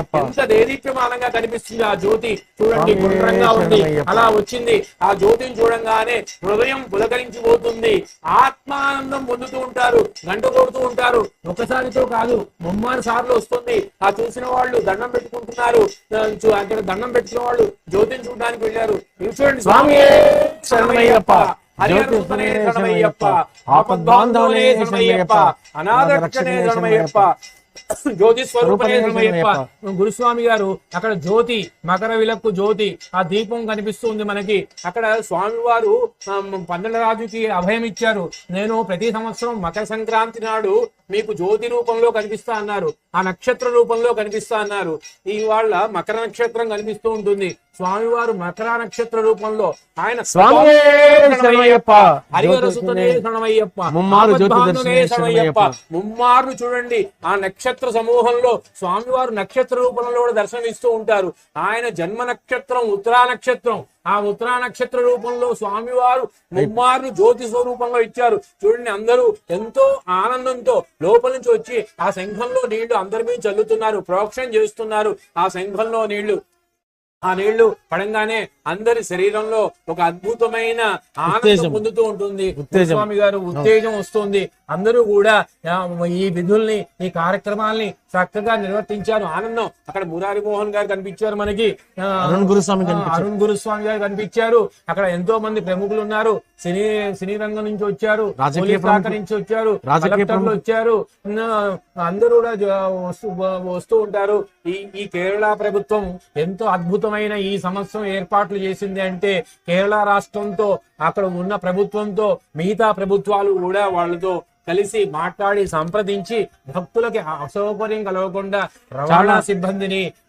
ఎంత దేదీప్యమానంగా కనిపిస్తుంది ఆ జ్యోతి. చూడండి, గుండ్రంగా ఉంది, అలా వచ్చింది. ఆ జ్యోతిని చూడంగానే హృదయం పులకరించిపోతుంది. ఆత్మానందం పొందుతూ ఉంటారు, గంట కొడుతూ ఉంటారు. ఒకసారితో కాదు, ముమ్మారు సార్లు వస్తుంది. ఆ చూసిన వాళ్ళు దండం పెట్టుకుంటున్నారు. అక్కడ దండం పెట్టుకున్న వాళ్ళు జ్యోతిని చూడడానికి వెళ్ళారు. చూడండి, స్వామి శరణమయ్యప్ప, హరిహరసుతనే శరణమయ్యప్ప, ఆపద్బాంధవనే శరణమయ్యప్ప, అనాథరక్షణే శరణమయ్యప్ప, జ్యోతి స్వరూపనే శరణమయ్యప్ప. గురుస్వామి గారు అక్కడ జ్యోతి, మకర విలక్కు జ్యోతి, ఆ దీపం కనిపిస్తుంది మనకి. అక్కడ స్వామివారు పందలరాజుకి అభయం ఇచ్చారు. నేను ప్రతి సంవత్సరం మకర సంక్రాంతి నాడు మీకు జ్యోతి రూపంలో కనిపిస్తా అన్నారు, ఆ నక్షత్ర రూపంలో కనిపిస్తా అన్నారు. ఇవాళ మకర నక్షత్రం కనిపిస్తూ ఉంటుంది. స్వామివారు మకర నక్షత్ర రూపంలో ఆయన హరిహరసుతనే శరణమయ్యప్ప, శరణమయ్యప్ప. ముమ్మారు చూడండి, ఆ నక్షత్ర సమూహంలో స్వామివారు నక్షత్ర రూపంలో కూడా దర్శనమిస్తూ ఉంటారు. ఆయన జన్మ నక్షత్రం ఉత్తరా నక్షత్రం. ఆ ఉత్తరా నక్షత్ర రూపంలో స్వామివారు ముమ్మారు జ్యోతి స్వరూపంలో ఇచ్చారు. చూడండి, అందరూ ఎంతో ఆనందంతో లోపల నుంచి వచ్చి ఆ శంఖంలో నీళ్లు అందరి మీద చల్లుతున్నారు, ప్రోక్షణ చేస్తున్నారు. ఆ శంఖంలో నీళ్లు, ఆ నీళ్లు పడంగానే అందరి శరీరంలో ఒక అద్భుతమైన ఆనందం పొందుతూ ఉంటుంది. స్వామి గారు ఉత్తేజం వస్తుంది. అందరూ కూడా ఈ విధుల్ని, ఈ కార్యక్రమాల్ని చక్కగా నిర్వర్తించారు. ఆనందం. అక్కడ మురారి మోహన్ గారు కనిపించారు మనకి, అరుణ్ గురుస్వామి గారు కనిపించారు. అక్కడ ఎంతో మంది ప్రముఖులు ఉన్నారు. సినీ రంగం నుంచి వచ్చారు, రాజకీయ శాఖ నుంచి వచ్చారు, కలెక్టర్లు వచ్చారు. అందరూ కూడా వస్తూ ఉంటారు. ఈ కేరళ ప్రభుత్వం ఎంతో అద్భుతమైన ఈ సంవత్సరం ఏర్పాట్లు చేసింది అంటే, కేరళ రాష్ట్రంతో, అక్కడ ఉన్న ప్రభుత్వంతో మిగతా ప్రభుత్వాలు కూడా వాళ్ళతో కలిసి మాట్లాడి సంప్రదించి భక్తులకి అసౌకర్యం కలగకుండా రవాణా సిబ్బందిని,